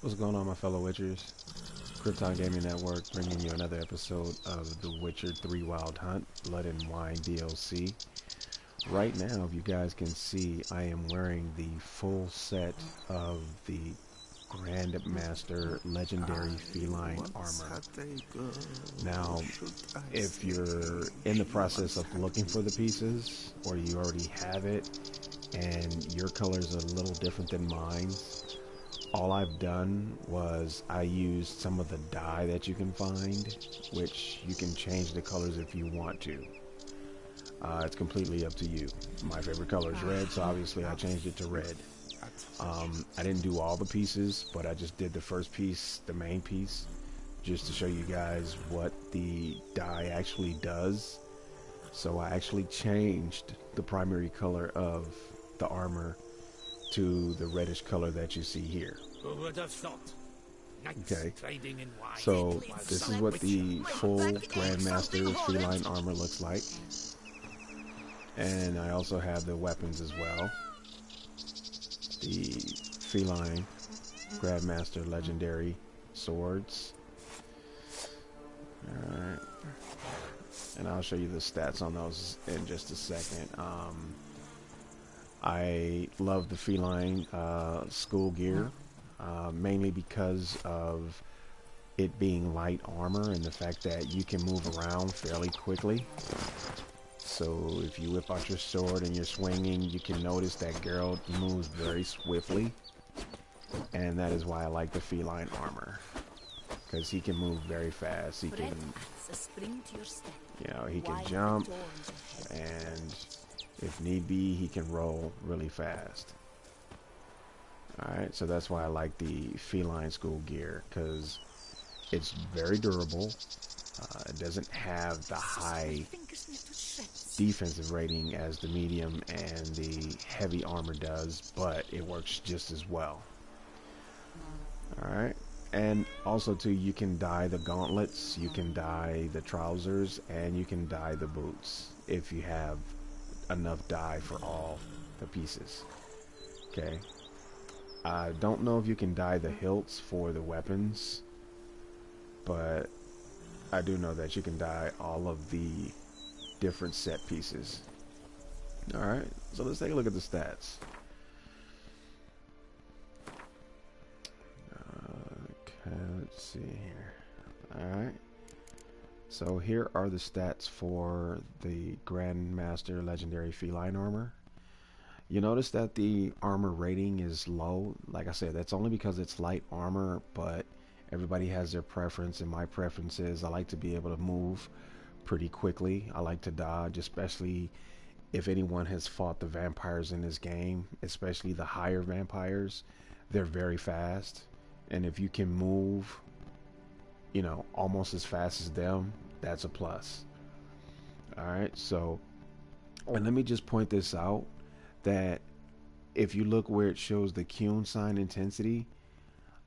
What's going on, my fellow Witchers? Krypton Gaming Network bringing you another episode of The Witcher 3 Wild Hunt, Blood and Wine DLC. Right now, if you guys can see, I am wearing the full set of the GrandMaster Legendary Feline armor. Now, if you're in the process of looking for the pieces, or you already have it, and your colors are a little different than mine, all I've done was I used some of the dye that you can find, which you can change the colors if you want to. It's completely up to you. My favorite color is red, so obviously I changed it to red. I didn't do all the pieces, but I just did the first piece, the main piece, just to show you guys what the dye actually does. So I actually changed the primary color of the armor to the reddish color that you see here. Who would have thought? Okay, Trading in wine. so this is what the full Grandmaster Feline armor looks like. And I also have the weapons as well. The Feline Grandmaster Legendary swords. Alright. And I'll show you the stats on those in just a second. I love the Feline school gear. Mainly because of it being light armor and the fact that you can move around fairly quickly. So if you whip out your sword and you're swinging, you can notice that Geralt moves very swiftly, and that is why I like the Feline armor, because he can move very fast. He can, he can jump, and if need be, he can roll really fast. Alright, so that's why I like the Feline school gear, because it's very durable. It doesn't have the high defensive rating as the medium and the heavy armor does, but it works just as well. Alright, and also too, you can dye the gauntlets, you can dye the trousers, and you can dye the boots if you have enough dye for all the pieces. Okay. I don't know if you can dye the hilts for the weapons, but I do know that you can dye all of the different set pieces. Alright, so let's take a look at the stats. Okay, let's see here. Alright, so here are the stats for the Grandmaster Legendary Feline armor. You notice that the armor rating is low. Like I said, that's only because it's light armor, but everybody has their preference, and my preference is I like to be able to move pretty quickly. I like to dodge, especially if anyone has fought the vampires in this game, especially the higher vampires. They're very fast, and if you can move, almost as fast as them, that's a plus. Alright, so, and let me just point this out, that if you look where it shows the Qun sign intensity,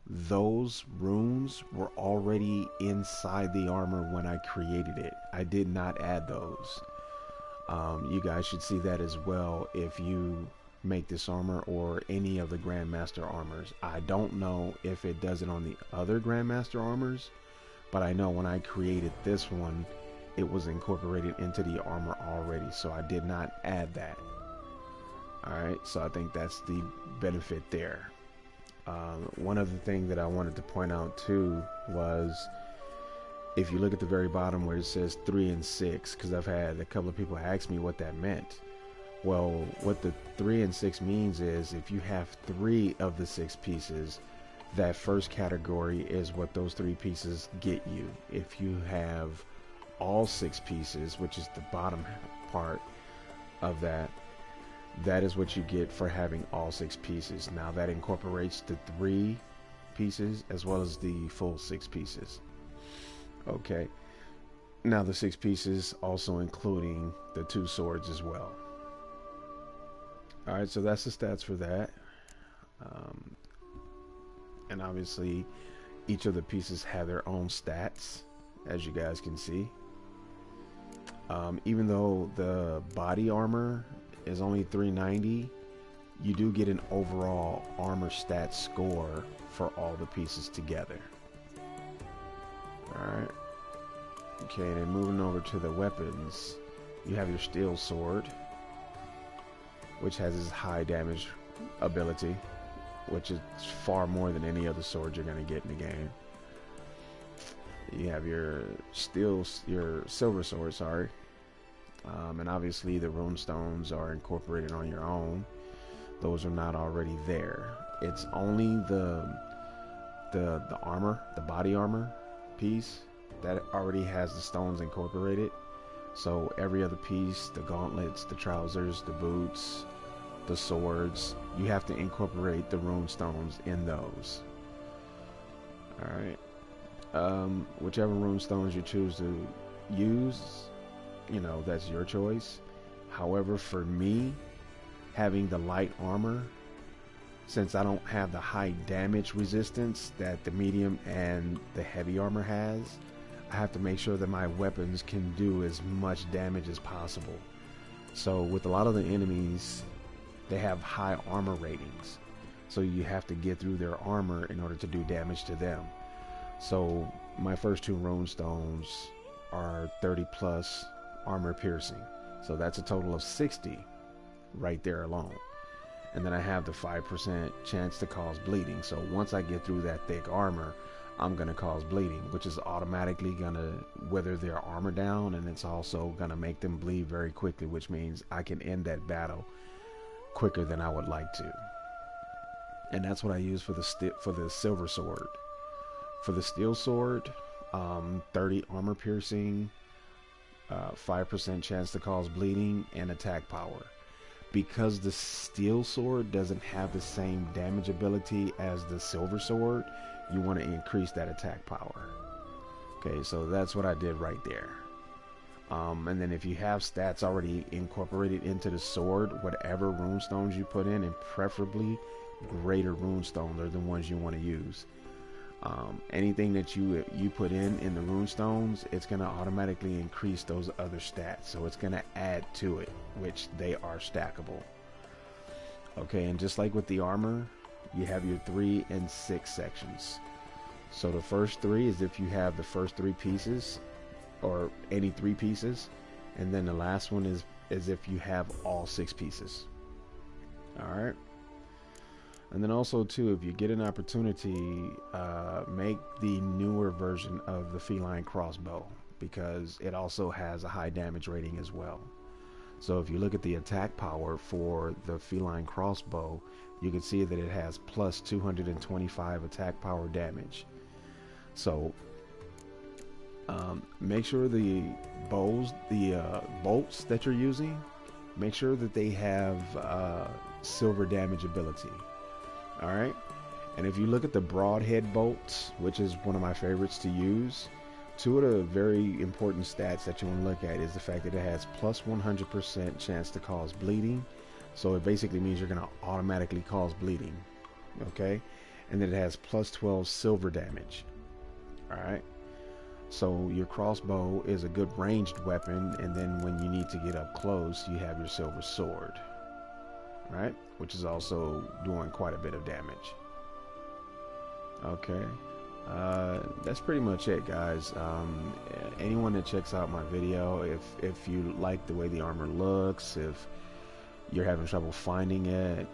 those runes were already inside the armor when I created it. I did not add those. You guys should see that as well if you make this armor or any of the Grandmaster armors. I don't know if it does it on the other Grandmaster armors, but I know when I created this one, it was incorporated into the armor already, so I did not add that. Alright, so I think that's the benefit there. One other thing that I wanted to point out too was, if you look at the very bottom where it says 3 and 6, because I've had a couple of people ask me what that meant. Well, what the 3 and 6 means is if you have 3 of the 6 pieces, that first category is what those 3 pieces get you. If you have all 6 pieces, which is the bottom part of that, that is what you get for having all 6 pieces. Now that incorporates the 3 pieces as well as the full 6 pieces. Okay, now the 6 pieces also including the 2 swords as well. Alright, so that's the stats for that. And obviously each of the pieces have their own stats, as you guys can see. Even though the body armor is only 390, you do get an overall armor stat score for all the pieces together. Alright. Okay, and then moving over to the weapons, you have your steel sword, which has its high damage ability, which is far more than any other sword you're going to get in the game. You have your silver sword, sorry. And obviously the rune stones are incorporated on your own. Those are not already there. It's only the armor, the body armor piece that already has the stones incorporated. So every other piece, the gauntlets, the trousers, the boots, the swords, you have to incorporate the rune stones in those. Alright. Whichever rune stones you choose to use, you know, that's your choice. However, for me, having the light armor, since I don't have the high damage resistance that the medium and the heavy armor has, I have to make sure that my weapons can do as much damage as possible. So with a lot of the enemies, they have high armor ratings, so you have to get through their armor in order to do damage to them. So my first two rune stones are 30 plus armor piercing, so that's a total of 60 right there alone. And then I have the 5% chance to cause bleeding, so once I get through that thick armor, I'm gonna cause bleeding, which is automatically gonna wither their armor down, and it's also gonna make them bleed very quickly, which means I can end that battle quicker than I would like to. And that's what I use for the silver sword. For the steel sword, 30 armor piercing, 5% chance to cause bleeding, and attack power. Because the steel sword doesn't have the same damage ability as the silver sword, you want to increase that attack power. Okay, so that's what I did right there. And then if you have stats already incorporated into the sword, whatever rune stones you put in, and preferably greater rune stones are the ones you want to use. Anything that you put in the rune stones, it's going to automatically increase those other stats, so it's going to add to it, which they are stackable. Okay, and just like with the armor, you have your 3 and 6 sections. So the first 3 is if you have the first 3 pieces, or any 3 pieces, and then the last one is if you have all 6 pieces. Alright. And then also too, if you get an opportunity, make the newer version of the Feline crossbow, because it also has a high damage rating as well. So if you look at the attack power for the Feline crossbow, you can see that it has plus 225 attack power damage. So make sure the bolts that you're using, make sure that they have silver damage ability. Alright, and if you look at the broadhead bolts, which is one of my favorites to use, 2 of the very important stats that you want to look at is the fact that it has plus 100% chance to cause bleeding. So it basically means you're going to automatically cause bleeding. Okay, and then it has plus 12 silver damage. Alright, so your crossbow is a good ranged weapon, and then when you need to get up close, you have your silver sword. Right, which is also doing quite a bit of damage. Okay, that's pretty much it, guys. Anyone that checks out my video, if you like the way the armor looks, if you're having trouble finding it,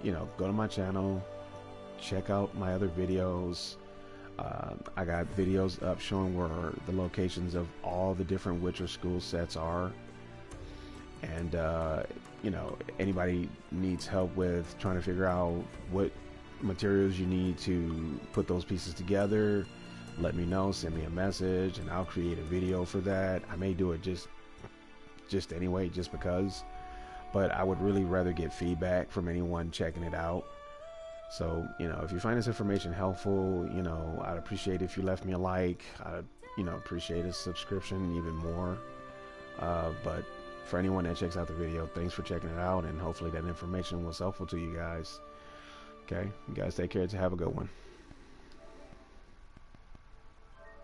you know, go to my channel, check out my other videos. I got videos up showing where the locations of all the different Witcher school sets are. And you know, anybody needs help with trying to figure out what materials you need to put those pieces together, let me know, send me a message, and I'll create a video for that. I may do it just anyway, just because, but I would really rather get feedback from anyone checking it out. So, you know, if you find this information helpful, you know, I'd appreciate if you left me a like. I'd, you know, appreciate a subscription even more. But for anyone that checks out the video, thanks for checking it out, and hopefully that information was helpful to you guys. Okay, you guys take care. Have a good one.